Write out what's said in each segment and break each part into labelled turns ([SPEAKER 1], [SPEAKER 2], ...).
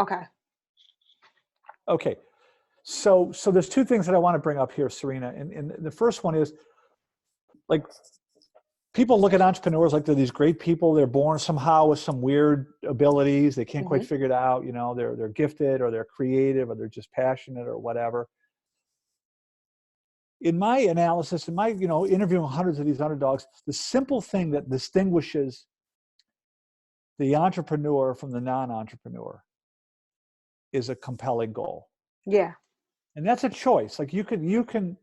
[SPEAKER 1] Okay.
[SPEAKER 2] Okay. So there's two things that I want to bring up here, Sirena. And the first one is, like, people look at entrepreneurs like they're these great people. They're born somehow with some weird abilities. They can't quite figure it out. You know, they're gifted, or they're creative, or they're just passionate, or whatever. In my analysis, in my, interviewing hundreds of these underdogs, the simple thing that distinguishes the entrepreneur from the non-entrepreneur is a compelling goal.
[SPEAKER 1] Yeah.
[SPEAKER 2] And that's a choice. Like, you can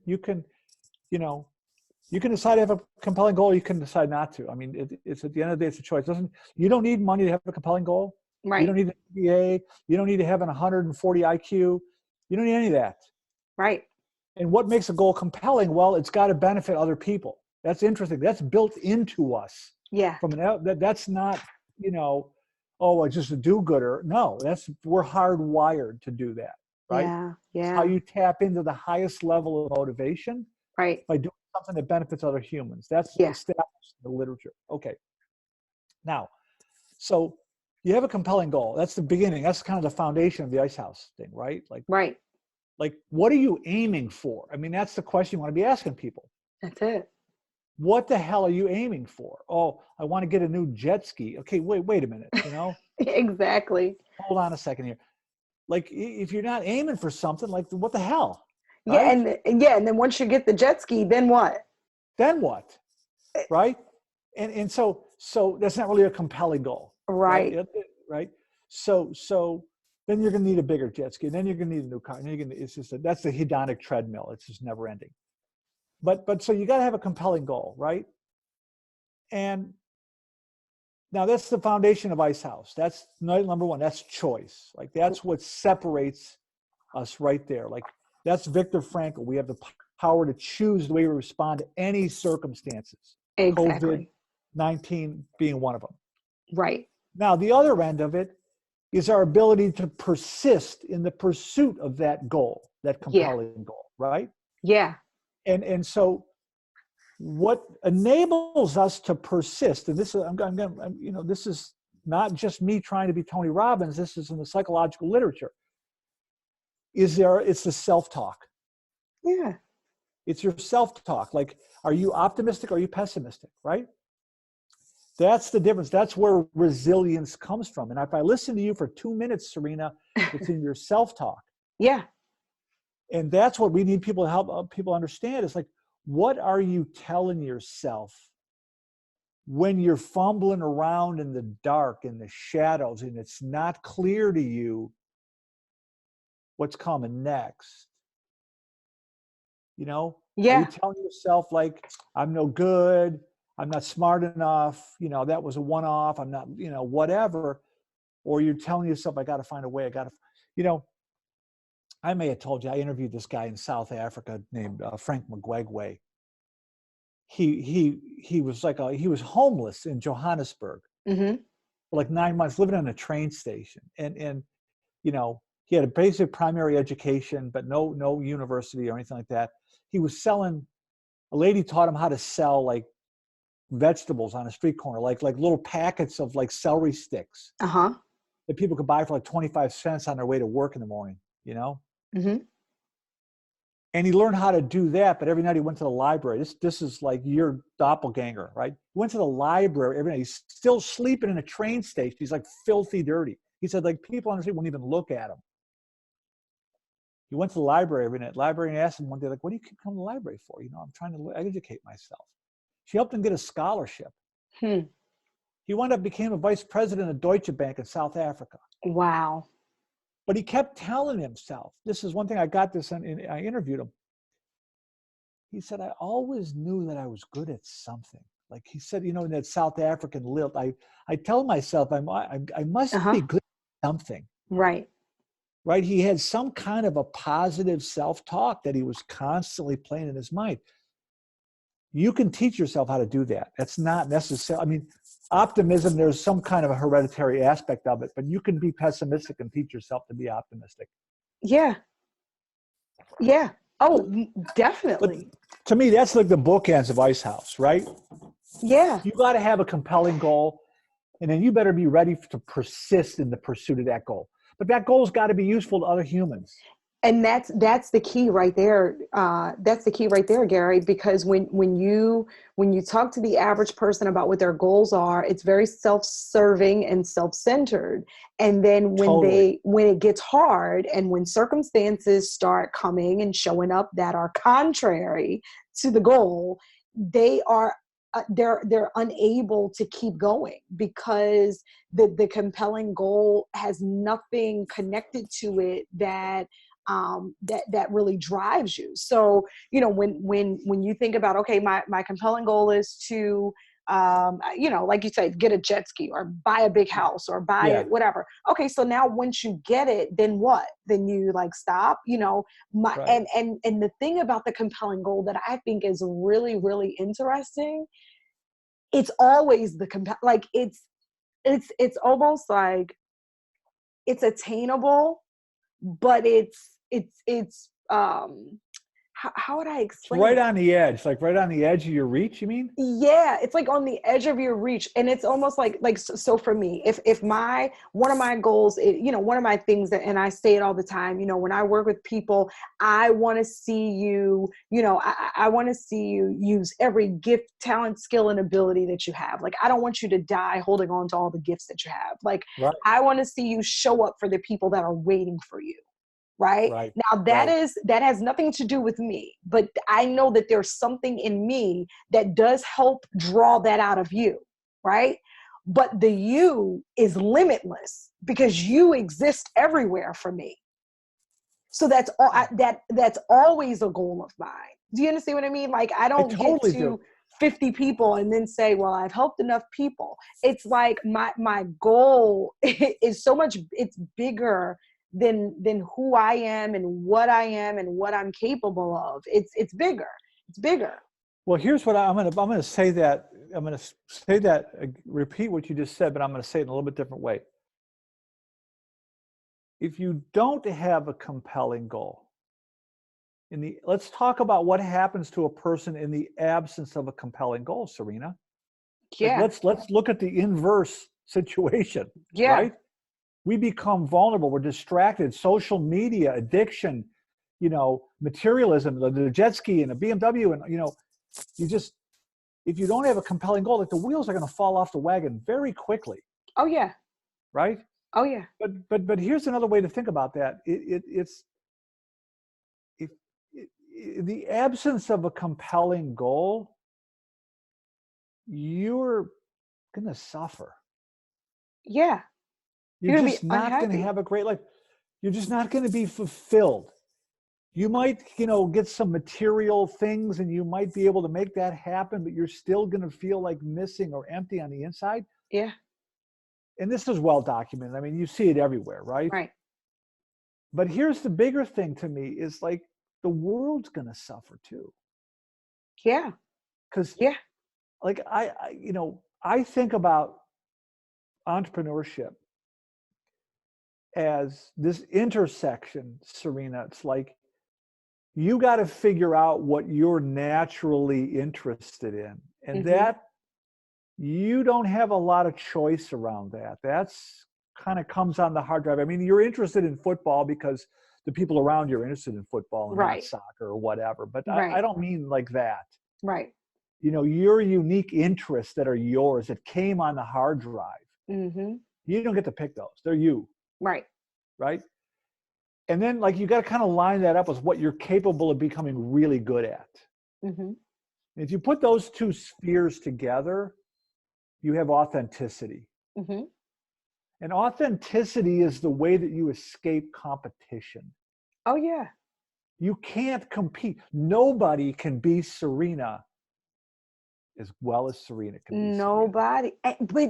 [SPEAKER 2] decide to have a compelling goal. You can decide not to. I mean, it's at the end of the day, it's a choice. You don't need money to have a compelling goal.
[SPEAKER 1] Right.
[SPEAKER 2] You don't need an MBA. You don't need to have an 140 IQ. You don't need any of that.
[SPEAKER 1] Right.
[SPEAKER 2] And what makes a goal compelling? Well, it's got to benefit other people. That's interesting. That's built into us.
[SPEAKER 1] Yeah.
[SPEAKER 2] That's not, it's just a do-gooder. No, we're hardwired to do that. Right?
[SPEAKER 1] Yeah. Yeah.
[SPEAKER 2] It's how you tap into the highest level of motivation.
[SPEAKER 1] Right.
[SPEAKER 2] By doing something that benefits other humans. That's established in the literature. Okay. Now, so you have a compelling goal. That's the beginning. That's kind of the foundation of the Ice House thing, right? Like, what are you aiming for? I mean, that's the question you want to be asking people.
[SPEAKER 1] That's it.
[SPEAKER 2] What the hell are you aiming for? Oh, I want to get a new jet ski. Okay, wait a minute,
[SPEAKER 1] Exactly.
[SPEAKER 2] Hold on a second here. Like, if you're not aiming for something, like, what the hell?
[SPEAKER 1] Right? Yeah, and then once you get the jet ski, then what?
[SPEAKER 2] Then what? Right? And so that's not really a compelling goal.
[SPEAKER 1] Right.
[SPEAKER 2] Right? So then you're going to need a bigger jet ski. And then you're going to need a new car. And that's the hedonic treadmill. It's just never ending. But so you got to have a compelling goal, right? And now that's the foundation of Ice House. That's number one. That's choice. Like, that's what separates us right there. Like, that's Viktor Frankl. We have the power to choose the way we respond to any circumstances.
[SPEAKER 1] Exactly.
[SPEAKER 2] COVID-19 being one of them.
[SPEAKER 1] Right.
[SPEAKER 2] Now, the other end of it is our ability to persist in the pursuit of that goal, that compelling goal, right?
[SPEAKER 1] Yeah.
[SPEAKER 2] And so what enables us to persist, and this is, this is not just me trying to be Tony Robbins, this is in the psychological literature, it's the self-talk.
[SPEAKER 1] Yeah.
[SPEAKER 2] It's your self-talk. Like, are you optimistic or are you pessimistic, right? That's the difference. That's where resilience comes from. And if I listen to you for 2 minutes, Sirena, it's in your self-talk.
[SPEAKER 1] Yeah.
[SPEAKER 2] And that's what we need people to help people understand. It's like, what are you telling yourself when you're fumbling around in the dark, in the shadows, and it's not clear to you what's coming next?
[SPEAKER 1] Yeah.
[SPEAKER 2] Are you telling yourself, like, I'm no good, I'm not smart enough, that was a one-off, I'm not, whatever. Or you're telling yourself, I got to find a way, I may have told you, I interviewed this guy in South Africa named Frank Magwegwe. He was he was homeless in Johannesburg for like 9 months, living on a train station. And he had a basic primary education, but no university or anything like that. He was selling, a lady taught him how to sell like vegetables on a street corner, like little packets of like celery sticks that people could buy for like 25 cents on their way to work in the morning, And he learned how to do that, but every night he went to the library. This is like your doppelganger, right? He went to the library every night. He's still sleeping in a train station. He's like filthy dirty. He said, like, people on the street wouldn't even look at him. He went to the library every night. Librarian asked him one day, like, what do you keep coming to the library for? I'm trying to educate myself. She helped him get a scholarship. He wound up became a vice president of Deutsche Bank in South Africa.
[SPEAKER 1] Wow.
[SPEAKER 2] But he kept telling himself, this is one thing, I got this, and I interviewed him. He said, I always knew that I was good at something. Like he said, in that South African lilt, I tell myself I must be good at something.
[SPEAKER 1] Right.
[SPEAKER 2] Right? He had some kind of a positive self-talk that he was constantly playing in his mind. You can teach yourself how to do that. That's not necessary. Optimism, there's some kind of a hereditary aspect of it, but you can be pessimistic and teach yourself to be optimistic.
[SPEAKER 1] Yeah. Yeah. Oh, definitely.
[SPEAKER 2] But to me, that's like the bookends of Ice House, right?
[SPEAKER 1] Yeah.
[SPEAKER 2] You got to have a compelling goal, and then you better be ready to persist in the pursuit of that goal. but that goal's got to be useful to other humans.
[SPEAKER 1] And that's the key right there. That's the key right there, Gary, because when you talk to the average person about what their goals are, it's very self-serving and self-centered. And then
[SPEAKER 2] Totally.
[SPEAKER 1] when it gets hard and when circumstances start coming and showing up that are contrary to the goal, they are they're unable to keep going because the compelling goal has nothing connected to it that that really drives you. So, you know, when you think about, okay, my compelling goal is to, you know, like you said, get a jet ski or buy a big house or buy
[SPEAKER 2] Yeah.
[SPEAKER 1] it, whatever. Okay. So now once you get it, then what? Then you like stop, you know,
[SPEAKER 2] Right.
[SPEAKER 1] and the thing about the compelling goal that I think is really, really interesting, it's always like it's almost like it's attainable, but it's how would I
[SPEAKER 2] It's
[SPEAKER 1] explain
[SPEAKER 2] right
[SPEAKER 1] it?
[SPEAKER 2] on the edge, like right on the edge of your reach, you mean?
[SPEAKER 1] Yeah, it's like on the edge of your reach, and it's almost like so for me, if my one of my goals, you know, one of my things that, and I say it all the time, you know, when I work with people, I want to see you, you know, I want to see you use every gift, talent, skill, and ability that you have. Like, I don't want you to die holding on to all the gifts that you have. Like,
[SPEAKER 2] Right.
[SPEAKER 1] I want to see you show up for the people that are waiting for you. Right
[SPEAKER 2] Right.
[SPEAKER 1] now,
[SPEAKER 2] Right.
[SPEAKER 1] that has nothing to do with me, but I know that there's something in me that does help draw that out of you, right? But the you is limitless because you exist everywhere for me. So that's all that's always a goal of mine. Do you understand what I mean? Like, I
[SPEAKER 2] I
[SPEAKER 1] don't get
[SPEAKER 2] totally do.
[SPEAKER 1] to 50 people and then say, well, I've helped enough people. It's like my goal is so much, it's bigger than who I am and what I'm capable of. It's bigger. It's bigger.
[SPEAKER 2] Well, here's what I'm gonna say that repeat what you just said, but I'm gonna say it in a little bit different way. If you don't have a compelling goal, let's talk about what happens to a person in the absence of a compelling goal, Sirena. Like
[SPEAKER 1] Yeah.
[SPEAKER 2] let's look at the inverse situation,
[SPEAKER 1] Yeah.
[SPEAKER 2] right? We become vulnerable. We're distracted. Social media, addiction, you know, materialism, the jet ski and the BMW, and you know, you just if you don't have a compelling goal, like the wheels are going to fall off the wagon very quickly,
[SPEAKER 1] Oh yeah.
[SPEAKER 2] right?
[SPEAKER 1] Oh yeah.
[SPEAKER 2] But here's another way to think about that. It's if in the absence of a compelling goal, you're going to suffer.
[SPEAKER 1] Yeah.
[SPEAKER 2] You're
[SPEAKER 1] You're gonna be
[SPEAKER 2] just not going to
[SPEAKER 1] unhappy.
[SPEAKER 2] have a great life. You're just not going to be fulfilled. You might, you know, get some material things and you might be able to make that happen, but you're still going to feel like missing or empty on the inside.
[SPEAKER 1] Yeah.
[SPEAKER 2] And this is well documented. I mean, you see it everywhere, right?
[SPEAKER 1] Right.
[SPEAKER 2] But here's the bigger thing to me is like the world's going to suffer too.
[SPEAKER 1] Yeah.
[SPEAKER 2] Because
[SPEAKER 1] Yeah.
[SPEAKER 2] like you know, I think about entrepreneurship as this intersection, Sirena. It's like you got to figure out what you're naturally interested in. And
[SPEAKER 1] Mm-hmm.
[SPEAKER 2] that you don't have a lot of choice around that. That's kind of comes on the hard drive. I mean, you're interested in football because the people around you are interested in football and not
[SPEAKER 1] Right.
[SPEAKER 2] soccer or whatever. But I
[SPEAKER 1] Right.
[SPEAKER 2] don't mean like that.
[SPEAKER 1] Right.
[SPEAKER 2] You know, your unique interests that are yours that came on the hard drive.
[SPEAKER 1] Mm-hmm.
[SPEAKER 2] You don't get to pick those. They're you,
[SPEAKER 1] Right.
[SPEAKER 2] right? And then like you got to kind of line that up with what you're capable of becoming really good at.
[SPEAKER 1] Mm-hmm.
[SPEAKER 2] If you put those two spheres together, you have authenticity.
[SPEAKER 1] Mm-hmm.
[SPEAKER 2] And authenticity is the way that you escape competition.
[SPEAKER 1] Oh yeah.
[SPEAKER 2] You can't compete. Nobody can be Sirena as well as Sirena can be Sirena.
[SPEAKER 1] Nobody.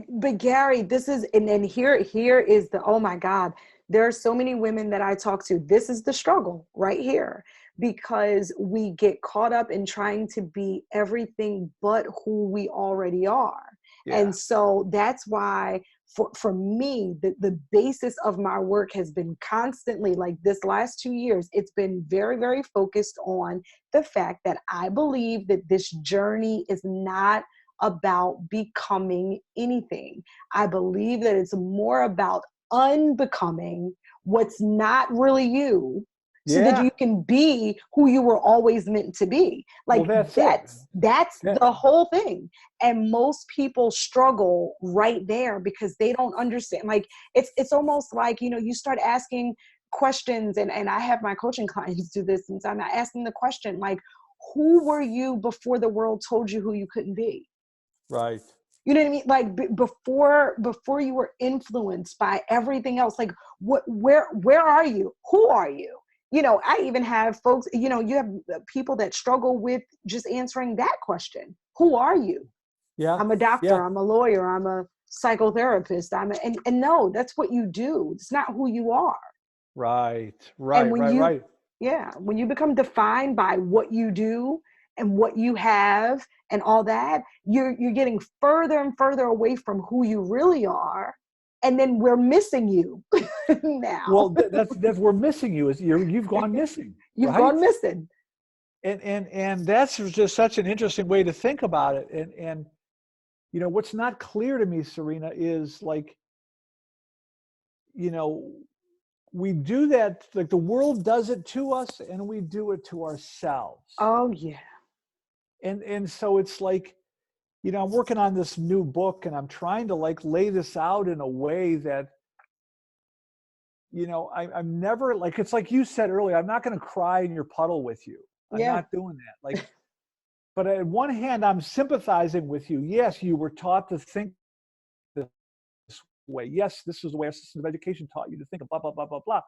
[SPEAKER 1] But Gary, this is and then here is the, oh my God. There are so many women that I talk to. This is the struggle right here because we get caught up in trying to be everything but who we already are.
[SPEAKER 2] Yeah.
[SPEAKER 1] And so that's why for me, the basis of my work has been constantly, like this last 2 years, it's been very, very focused on the fact that I believe that this journey is not about becoming anything. I believe that it's more about unbecoming, what's not really you, so that
[SPEAKER 2] Yeah.
[SPEAKER 1] you can be who you were always meant to be. Like
[SPEAKER 2] Well, that's it.
[SPEAKER 1] that's
[SPEAKER 2] That,
[SPEAKER 1] the whole thing. And most people struggle right there because they don't understand. Like it's almost like, you know, you start asking questions, and I have my coaching clients do this, and I'm asking the question, like, who were you before the world told you who you couldn't be?
[SPEAKER 2] right.
[SPEAKER 1] You know what I mean? Like before you were influenced by everything else, like where are you? Who are you? You know, I even have folks, you know, you have people that struggle with just answering that question. Who are you?
[SPEAKER 2] Yeah.
[SPEAKER 1] I'm a
[SPEAKER 2] Yeah.
[SPEAKER 1] doctor, I'm a lawyer, I'm a psychotherapist. And no, that's what you do. It's not who you are.
[SPEAKER 2] Right.
[SPEAKER 1] And
[SPEAKER 2] Right. Right. Right.
[SPEAKER 1] yeah, when you become defined by what you do and what you have and all that, you're getting further and further away from who you really are. And then we're missing you
[SPEAKER 2] Well,
[SPEAKER 1] now.
[SPEAKER 2] that's we're missing you. Is you've gone missing,
[SPEAKER 1] You've
[SPEAKER 2] right?
[SPEAKER 1] gone missing.
[SPEAKER 2] And that's just such an interesting way to think about it. And you know, what's not clear to me, Serena, is like, you know, we do that, like the world does it to us and we do it to ourselves.
[SPEAKER 1] Oh yeah.
[SPEAKER 2] And so it's like, you know, I'm working on this new book and I'm trying to like lay this out in a way that, you know, I'm never like, it's like you said earlier, I'm not going to cry in your puddle with you. I'm
[SPEAKER 1] Yeah.
[SPEAKER 2] not doing that. Like, but on one hand, I'm sympathizing with you. Yes, you were taught to think this way. Yes, this is the way our system of education taught you to think of blah, blah, blah, blah, blah.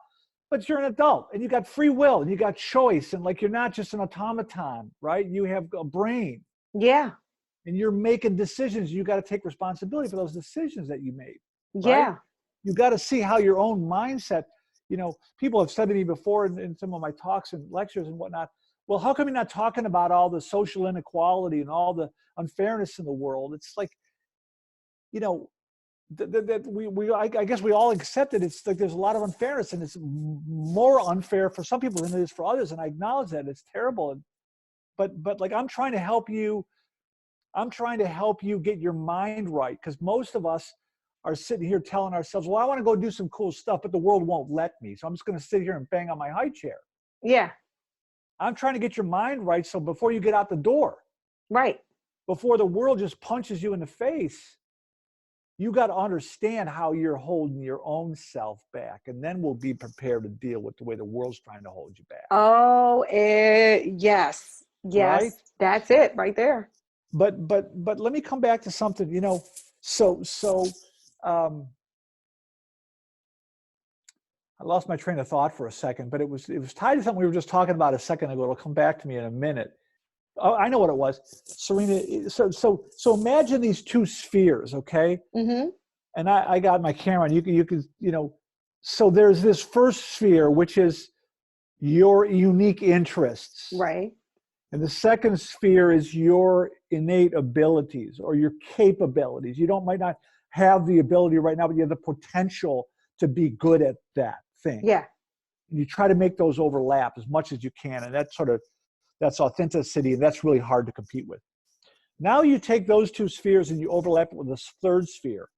[SPEAKER 2] But you're an adult and you got free will and you got choice. And like, you're not just an automaton, right? You have a brain
[SPEAKER 1] Yeah.
[SPEAKER 2] and you're making decisions. You got to take responsibility for those decisions that you made, right?
[SPEAKER 1] Yeah.
[SPEAKER 2] You got to see how your own mindset, you know, people have said to me before in some of my talks and lectures and whatnot, well, how come you're not talking about all the social inequality and all the unfairness in the world? It's like, you know, I guess we all accept it. It's like there's a lot of unfairness, and it's more unfair for some people than it is for others. And I acknowledge that it's terrible. But like I'm trying to help you. I'm trying to help you get your mind right, because most of us are sitting here telling ourselves, "Well, I want to go do some cool stuff, but the world won't let me. So I'm just going to sit here and bang on my high chair."
[SPEAKER 1] Yeah.
[SPEAKER 2] I'm trying to get your mind right, so before you get out the door,
[SPEAKER 1] Right.
[SPEAKER 2] before the world just punches you in the face, you got to understand how you're holding your own self back, and then we'll be prepared to deal with the way the world's trying to hold you back.
[SPEAKER 1] Oh, yes.
[SPEAKER 2] Right?
[SPEAKER 1] Yes. That's it right there.
[SPEAKER 2] But let me come back to something, you know. So um, I lost my train of thought for a second, but it was tied to something we were just talking about a second ago. It'll come back to me in a minute. Oh, I know what it was, Serena. So imagine these two spheres, okay?
[SPEAKER 1] Mm-hmm.
[SPEAKER 2] And I got my camera, and you can, you know. So there's this first sphere, which is your unique interests,
[SPEAKER 1] Right.
[SPEAKER 2] and the second sphere is your innate abilities or your capabilities. You might not have the ability right now, but you have the potential to be good at that thing.
[SPEAKER 1] Yeah.
[SPEAKER 2] And you try to make those overlap as much as you can, and that's authenticity, and that's really hard to compete with. Now you take those two spheres and you overlap it with this third sphere.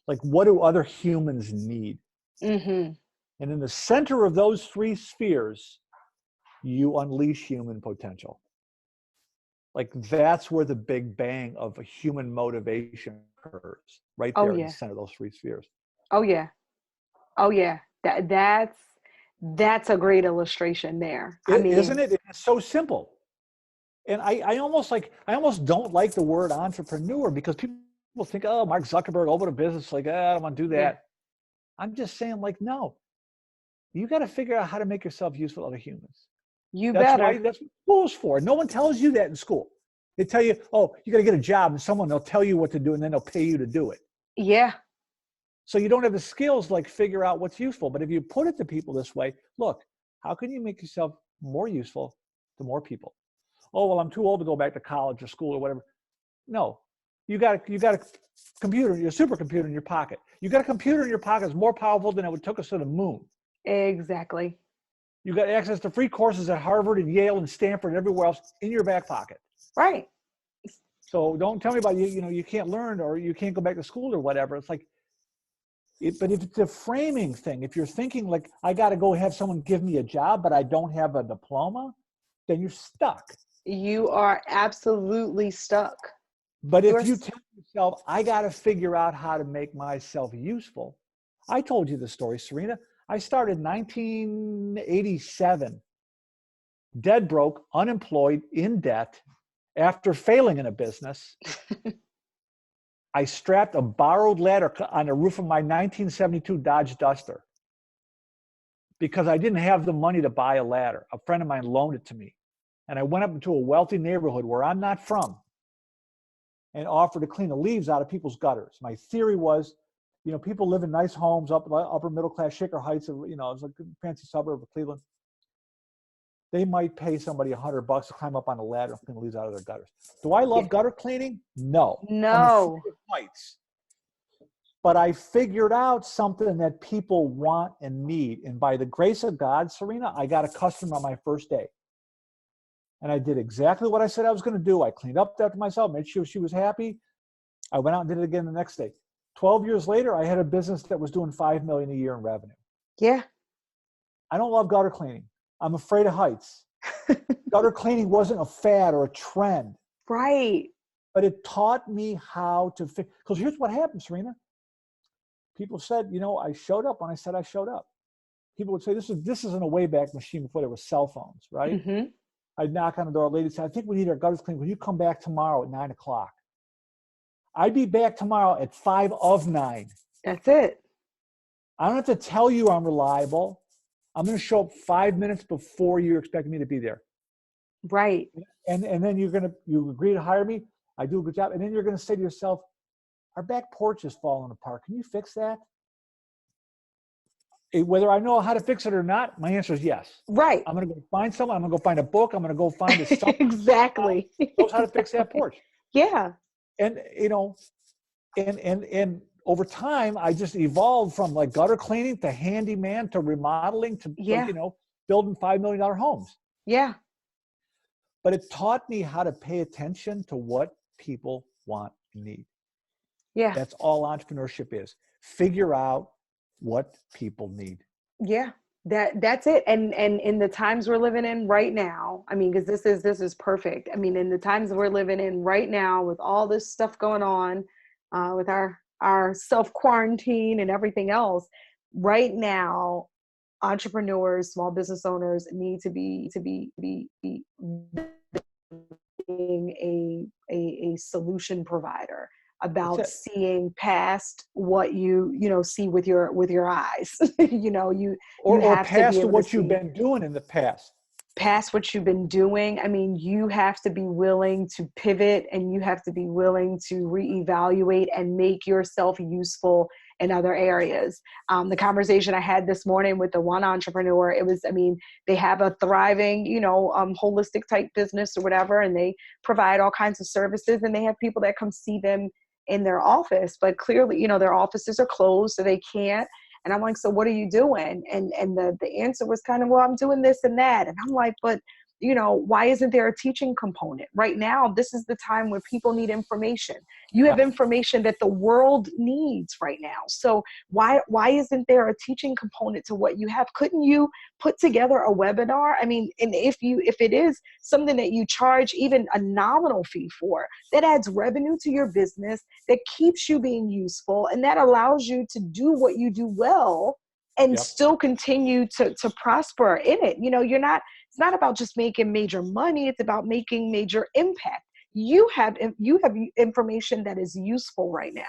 [SPEAKER 2] Like, what do other humans need?
[SPEAKER 1] Mm-hmm.
[SPEAKER 2] And in the center of those three spheres, you unleash human potential. Like, that's where the big bang of a human motivation occurs, right
[SPEAKER 1] Oh
[SPEAKER 2] there in the
[SPEAKER 1] yeah.
[SPEAKER 2] center of those three spheres.
[SPEAKER 1] Oh yeah. Oh yeah. That's a great illustration there. I
[SPEAKER 2] Isn't
[SPEAKER 1] mean,
[SPEAKER 2] it? It's so simple. And I almost don't like the word entrepreneur, because people think, oh, Mark Zuckerberg opened a business, like, I don't want to do
[SPEAKER 1] yeah.
[SPEAKER 2] that. I'm just saying, like, no, you got to figure out how to make yourself useful to other humans.
[SPEAKER 1] You
[SPEAKER 2] That's
[SPEAKER 1] better.
[SPEAKER 2] what school's for. No one tells you that in school. They tell you, oh, you got to get a job, and they'll tell you what to do, and then they'll pay you to do it.
[SPEAKER 1] Yeah.
[SPEAKER 2] So you don't have the skills to like figure out what's useful. But if you put it to people this way, look, how can you make yourself more useful to more people? Oh, well, I'm too old to go back to college or school or whatever. No, you got a computer, your supercomputer in your pocket. You got a computer in your pocket that's more powerful than it took us to the moon.
[SPEAKER 1] Exactly.
[SPEAKER 2] You got access to free courses at Harvard and Yale and Stanford and everywhere else in your back pocket.
[SPEAKER 1] Right.
[SPEAKER 2] So don't tell me about you know, you can't learn or you can't go back to school or whatever. It's like, But if it's a framing thing, if you're thinking like, I got to go have someone give me a job, but I don't have a diploma, then you're stuck.
[SPEAKER 1] You are absolutely stuck.
[SPEAKER 2] But if you tell yourself, I got to figure out how to make myself useful. I told you the story, Sirena. I started in 1987, dead broke, unemployed, in debt, after failing in a business. I strapped a borrowed ladder on the roof of my 1972 Dodge Duster because I didn't have the money to buy a ladder. A friend of mine loaned it to me. And I went up into a wealthy neighborhood where I'm not from and offered to clean the leaves out of people's gutters. My theory was, you know, people live in nice homes, upper middle class, Shaker Heights, you know, it's like a fancy suburb of Cleveland. They might pay somebody $100 to climb up on a ladder and clean the leaves out of their gutters. Do I love gutter cleaning? No.
[SPEAKER 1] No.
[SPEAKER 2] I'm afraid of heights. But I figured out something that people want and need. And by the grace of God, Sirena, I got a customer on my first day. And I did exactly what I said I was going to do. I cleaned up after myself, made sure she was happy. I went out and did it again the next day. 12 years later, I had a business that was doing $5 million a year in revenue.
[SPEAKER 1] Yeah.
[SPEAKER 2] I don't love gutter cleaning. I'm afraid of heights. Gutter cleaning wasn't a fad or a trend.
[SPEAKER 1] Right.
[SPEAKER 2] But it taught me how to fix. Because here's what happened, Sirena. People said, you know, I showed up when I said I showed up. People would say, this isn't a Wayback Machine before there were cell phones, right?
[SPEAKER 1] Mm-hmm.
[SPEAKER 2] I'd knock on the door. A lady said, I think we need our gutters cleaned. Will you come back tomorrow at 9 o'clock? I'd be back tomorrow at 5 of 9.
[SPEAKER 1] That's it.
[SPEAKER 2] I don't have to tell you I'm reliable. I'm going to show up 5 minutes before you're expecting me to be there.
[SPEAKER 1] Right.
[SPEAKER 2] And then you agree to hire me. I do a good job. And then you're going to say to yourself, our back porch is falling apart. Can you fix that? Whether I know how to fix it or not, my answer is yes.
[SPEAKER 1] Right.
[SPEAKER 2] I'm going to go find someone. I'm going to go find a book. I'm going to go find a
[SPEAKER 1] exactly.
[SPEAKER 2] knows how to fix that porch.
[SPEAKER 1] Yeah.
[SPEAKER 2] And, you know, and over time, I just evolved from like gutter cleaning to handyman to remodeling to, like, you know, building $5 million homes.
[SPEAKER 1] Yeah.
[SPEAKER 2] But it taught me how to pay attention to what people want and need.
[SPEAKER 1] Yeah.
[SPEAKER 2] That's all entrepreneurship is. Figure out what people need.
[SPEAKER 1] Yeah. That's it. And in the times we're living in right now, I mean, because this is perfect. I mean, in the times we're living in right now with all this stuff going on, with our self-quarantine and everything else, right now, entrepreneurs, small business owners need to be being a solution provider about seeing past what you see with your eyes. you have
[SPEAKER 2] past
[SPEAKER 1] to be able
[SPEAKER 2] what
[SPEAKER 1] to
[SPEAKER 2] you've
[SPEAKER 1] see
[SPEAKER 2] been doing in the past.
[SPEAKER 1] Past what you've been doing. I mean, you have to be willing to pivot, and you have to be willing to reevaluate and make yourself useful in other areas. The conversation I had this morning with the one entrepreneur, they have a thriving, holistic type business or whatever, and they provide all kinds of services, and they have people that come see them in their office, but clearly, their offices are closed, so they can't. And I'm like, so what are you doing? And the answer was kind of, well, I'm doing this and that. And I'm like, but why isn't there a teaching component? Right now, this is the time where people need information. You have information that the world needs right now. So why isn't there a teaching component to what you have? Couldn't you put together a webinar? I mean, and if it is something that you charge even a nominal fee for, that adds revenue to your business, that keeps you being useful, and that allows you to do what you do well and still continue to prosper in it. It's not about just making major money. It's about making major impact. You have information that is useful right now.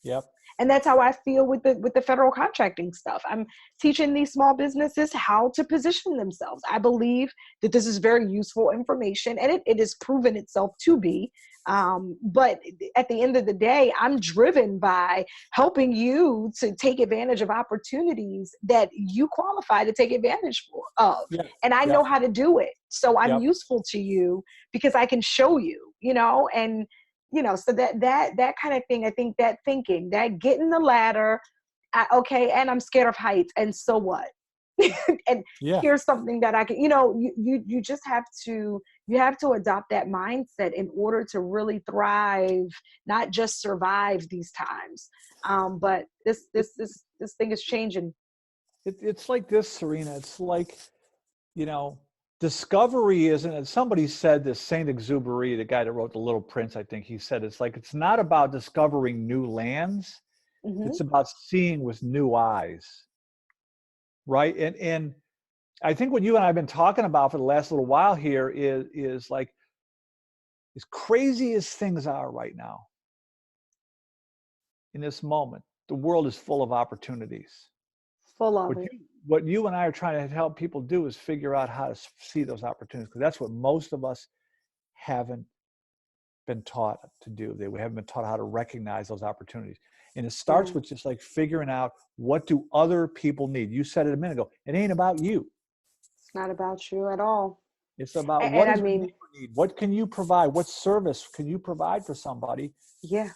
[SPEAKER 2] Yep.
[SPEAKER 1] And that's how I feel with the federal contracting stuff. I'm teaching these small businesses how to position themselves. I believe that this is very useful information, and it has proven itself to be. But at the end of the day, I'm driven by helping you to take advantage of opportunities that you qualify to take advantage of. Yeah. And I know how to do it. So I'm useful to you because I can show you, and so that kind of thing. I think that thinking, that getting the ladder, and I'm scared of heights, and so what? And
[SPEAKER 2] Yeah.
[SPEAKER 1] here's something that I can, you just have to, you have to adopt that mindset in order to really thrive, not just survive these times. But this thing is changing.
[SPEAKER 2] It's like this, Serena. It's like, you know, discovery isn't, and somebody said this, Saint-Exupéry, the guy that wrote The Little Prince, I think he said, it's like, it's not about discovering new lands.
[SPEAKER 1] Hmm.
[SPEAKER 2] It's about seeing with new eyes. Right. And I think what you and I have been talking about for the last little while here is like, as crazy as things are right now, in this moment, the world is full of opportunities.
[SPEAKER 1] Full of
[SPEAKER 2] What
[SPEAKER 1] it.
[SPEAKER 2] you and I are trying to help people do is figure out how to see those opportunities, because that's what most of us haven't been taught to do. We haven't been taught how to recognize those opportunities. And it starts
[SPEAKER 1] Yeah.
[SPEAKER 2] with just like figuring out, what do other people need? You said it a minute ago. It ain't about you.
[SPEAKER 1] It's not about you at all.
[SPEAKER 2] It's about, what
[SPEAKER 1] And I
[SPEAKER 2] does your
[SPEAKER 1] mean,
[SPEAKER 2] neighbor need? What can you provide? What service can you provide for somebody?
[SPEAKER 1] yeah,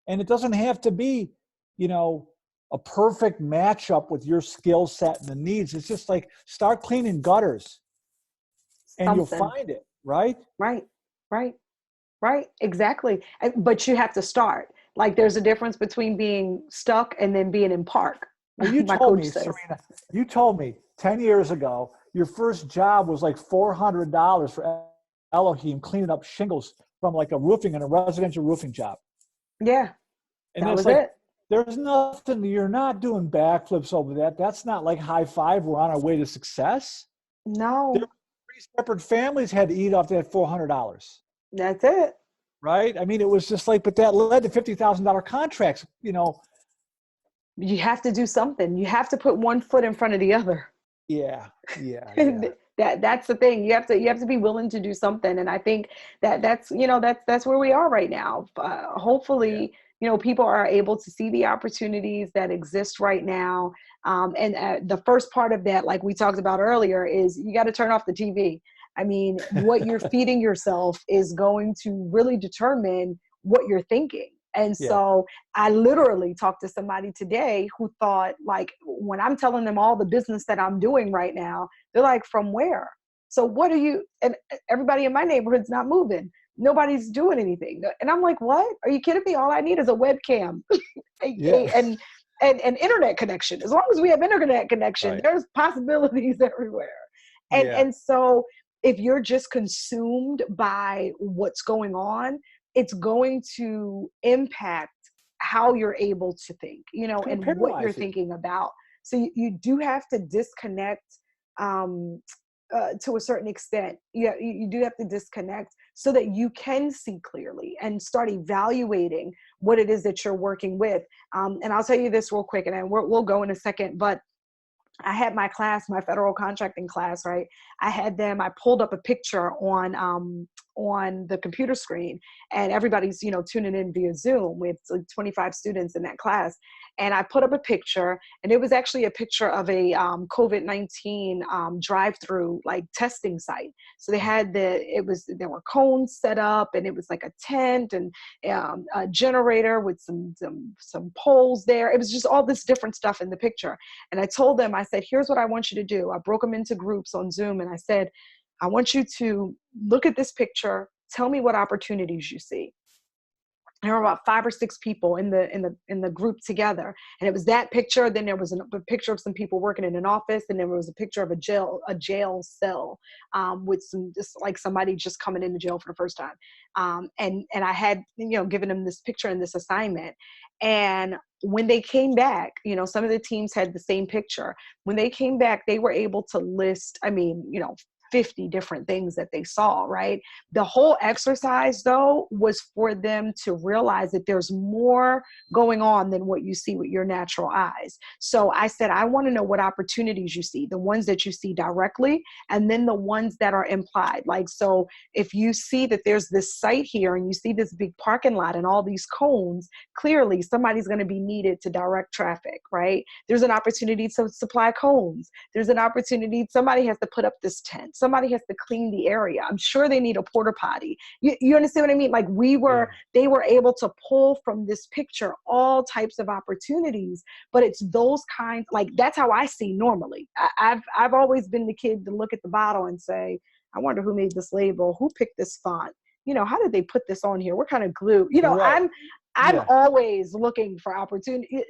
[SPEAKER 2] And it doesn't have to be, you know, a perfect matchup with your skill set and the needs. It's just like, start cleaning gutters and you'll
[SPEAKER 1] something.
[SPEAKER 2] find it, right?
[SPEAKER 1] Right, right, right. Exactly. But you have to start. Like there's a difference between being stuck and then being in park.
[SPEAKER 2] Well, you
[SPEAKER 1] My
[SPEAKER 2] told
[SPEAKER 1] coach
[SPEAKER 2] me,
[SPEAKER 1] says.
[SPEAKER 2] Serena, you told me 10 years ago, your first job was like $400 for Elohim, cleaning up shingles from like a roofing and a residential roofing job.
[SPEAKER 1] Yeah,
[SPEAKER 2] And
[SPEAKER 1] that
[SPEAKER 2] it's
[SPEAKER 1] was
[SPEAKER 2] like,
[SPEAKER 1] it.
[SPEAKER 2] there's nothing, you're not doing backflips over that. That's not like high five. We're on our way to success. There were
[SPEAKER 1] No,
[SPEAKER 2] 3 separate families had to eat off that $400.
[SPEAKER 1] that's it.
[SPEAKER 2] Right? I mean, it was just like, but that led to $50,000 contracts, you know.
[SPEAKER 1] You have to do something. You have to put one foot in front of the other.
[SPEAKER 2] Yeah, yeah, yeah.
[SPEAKER 1] And that's the thing. You have to be willing to do something. And I think that's where we are right now.
[SPEAKER 2] Yeah.
[SPEAKER 1] Hopefully, people are able to see the opportunities that exist right now. And the first part of that, like we talked about earlier, is you got to turn off the TV. I mean, what you're feeding yourself is going to really determine what you're thinking. And
[SPEAKER 2] Yeah.
[SPEAKER 1] so I literally talked to somebody today who thought, like, when I'm telling them all the business that I'm doing right now, they're like, from where? So what are you? And everybody in my neighborhood's not moving. Nobody's doing anything. And I'm like, what? Are you kidding me? All I need is a webcam
[SPEAKER 2] Yeah.
[SPEAKER 1] and an internet connection. As long as we have internet connection,
[SPEAKER 2] Right.
[SPEAKER 1] there's possibilities everywhere. And
[SPEAKER 2] Yeah.
[SPEAKER 1] and so if you're just consumed by what's going on, it's going to impact how you're able to think,
[SPEAKER 2] It's going to
[SPEAKER 1] and what you're
[SPEAKER 2] paralyze you.
[SPEAKER 1] thinking about. So you do have to disconnect um, to a certain extent. You do have to disconnect so that you can see clearly and start evaluating what it is that you're working with. And I'll tell you this real quick, and then we'll go in a second, but I had my class, my federal contracting class, right? I pulled up a picture on the computer screen, and everybody's, tuning in via Zoom. We have like 25 students in that class. And I put up a picture, and it was actually a picture of a COVID-19 drive-through like testing site. So they had there were cones set up, and it was like a tent and a generator with some poles there. It was just all this different stuff in the picture. And I told them, I said, here's what I want you to do. I broke them into groups on Zoom, and I said, I want you to look at this picture. Tell me what opportunities you see. There were about 5 or 6 people in the group together, and it was that picture. Then there was a picture of some people working in an office, and there was a picture of a jail cell with just like somebody just coming into jail for the first time. And I had given them this picture and this assignment, and when they came back, some of the teams had the same picture. When they came back, they were able to list, 50 different things that they saw, right? The whole exercise, though, was for them to realize that there's more going on than what you see with your natural eyes. So I said, I want to know what opportunities you see, the ones that you see directly, and then the ones that are implied. Like, so if you see that there's this site here and you see this big parking lot and all these cones, clearly somebody's going to be needed to direct traffic, right? There's an opportunity to supply cones. There's an opportunity, somebody has to put up this tent. somebody has to clean the area. I'm sure they need a porta potty. You understand what I mean? Like they were able to pull from this picture all types of opportunities, but it's those kinds, like that's how I see normally. I've always been the kid to look at the bottle and say, I wonder who made this label, who picked this font, how did they put this on here? What kind of glue?
[SPEAKER 2] Right.
[SPEAKER 1] I'm always looking for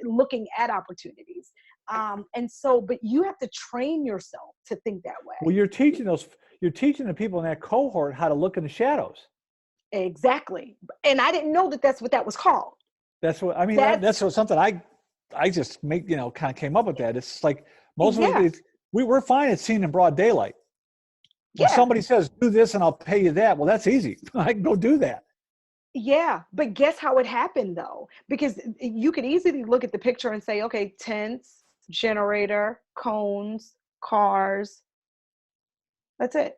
[SPEAKER 1] looking at opportunities. But you have to train yourself to think that way.
[SPEAKER 2] Well, you're teaching the people in that cohort how to look in the shadows.
[SPEAKER 1] Exactly. And I didn't know that's what that was called.
[SPEAKER 2] That's what, I mean, that's what something I just kind of came up with that. It's like most of it, we're fine at seeing in broad daylight. When somebody says, do this and I'll pay you that, well, that's easy. I can go do that.
[SPEAKER 1] Yeah, but guess how it happened though? Because you could easily look at the picture and say, okay, tents, generator, cones, cars. That's it.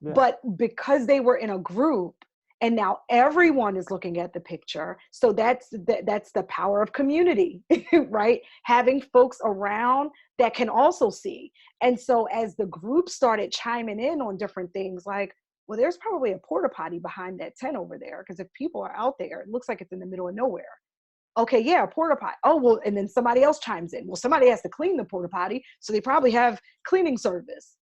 [SPEAKER 1] Yeah. But because they were in a group and now everyone is looking at the picture, so that's the power of community, right? Having folks around that can also see. And so as the group started chiming in on different things like, well, there's probably a porta potty behind that tent over there, because if people are out there, it looks like it's in the middle of nowhere. Okay, yeah, a porta potty. Oh, well, and then somebody else chimes in. Well, somebody has to clean the porta potty, so they probably have cleaning service.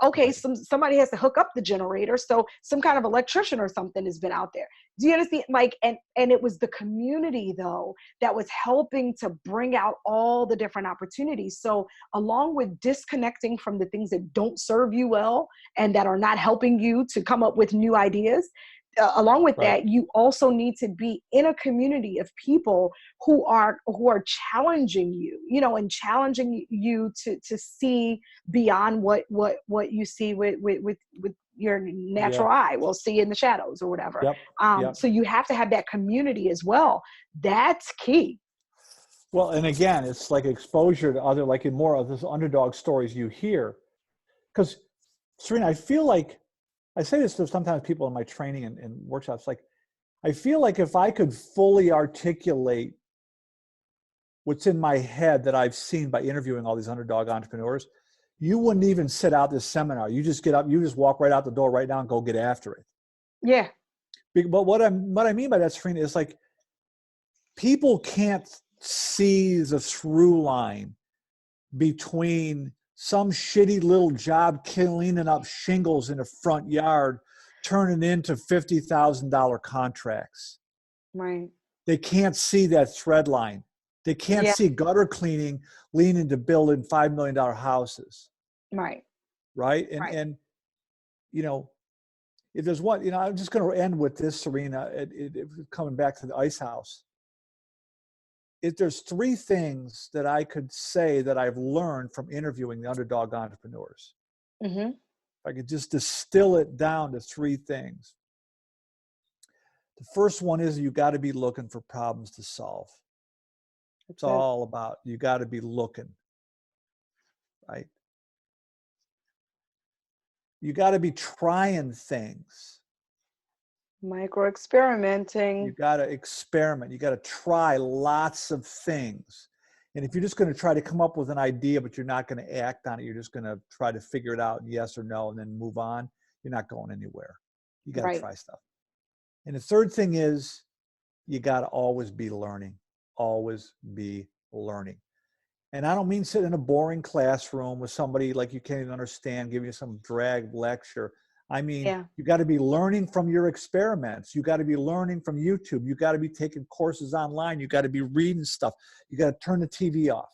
[SPEAKER 1] Okay, somebody has to hook up the generator, so some kind of electrician or something has been out there. Do you understand? Like, and it was the community though that was helping to bring out all the different opportunities. So along with disconnecting from the things that don't serve you well and that are not helping you to come up with new ideas, along with that, you also need to be in a community of people who are challenging you, and challenging you to see beyond what you see with your natural eye. We'll see in the shadows or whatever. So you have to have that community as well. That's key.
[SPEAKER 2] Well, and again, it's like exposure to other, like in more of those underdog stories you hear. Because Sirena, I feel like, I say this to sometimes people in my training and workshops, like, I feel like if I could fully articulate what's in my head that I've seen by interviewing all these underdog entrepreneurs, you wouldn't even sit out this seminar. You just get up, you just walk right out the door right now and go get after it.
[SPEAKER 1] Yeah.
[SPEAKER 2] But what I mean by that, Sirena, is like, people can't see the through line between some shitty little job cleaning up shingles in a front yard turning into $50,000 contracts.
[SPEAKER 1] Right.
[SPEAKER 2] They can't see that thread line. They can't see gutter cleaning leading to building $5 million houses.
[SPEAKER 1] Right.
[SPEAKER 2] Right. And if there's one, I'm just going to end with this, Sirena, coming back to the ice house. If there's three things that I could say that I've learned from interviewing the underdog entrepreneurs, if I could just distill it down to three things. The first one is you got to be looking for problems to solve. It's all about, you got to be looking, right? You got to be trying things.
[SPEAKER 1] Micro experimenting.
[SPEAKER 2] You got to experiment. You got to try lots of things. And if you're just going to try to come up with an idea, but you're not going to act on it, you're just going to try to figure it out, yes or no, and then move on, you're not going anywhere. You got to try stuff. And the third thing is you got to always be learning, always be learning. And I don't mean sit in a boring classroom with somebody like you can't even understand, giving you some drag lecture. I mean, you got to be learning from your experiments. You got to be learning from YouTube. You got to be taking courses online. You got to be reading stuff. You got to turn the TV off.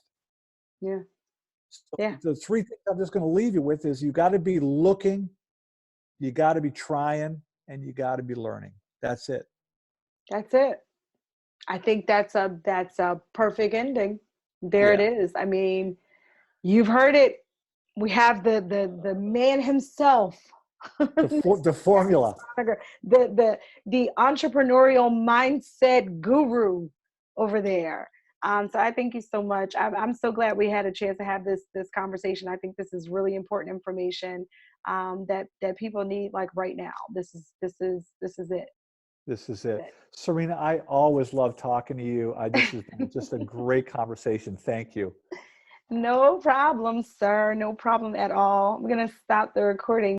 [SPEAKER 1] Yeah.
[SPEAKER 2] So the three things I'm just going to leave you with is you got to be looking, you got to be trying, and you got to be learning. That's it.
[SPEAKER 1] That's it. I think that's a perfect ending. There it is. I mean, you've heard it. We have the man himself.
[SPEAKER 2] The formula.
[SPEAKER 1] The entrepreneurial mindset guru over there. So I thank you so much. I'm so glad we had a chance to have this conversation. I think this is really important information that people need, like right now. This is it.
[SPEAKER 2] This is it. Sirena, I always love talking to you. This has been just a great conversation. Thank you.
[SPEAKER 1] No problem, sir. No problem at all. I'm going to stop the recording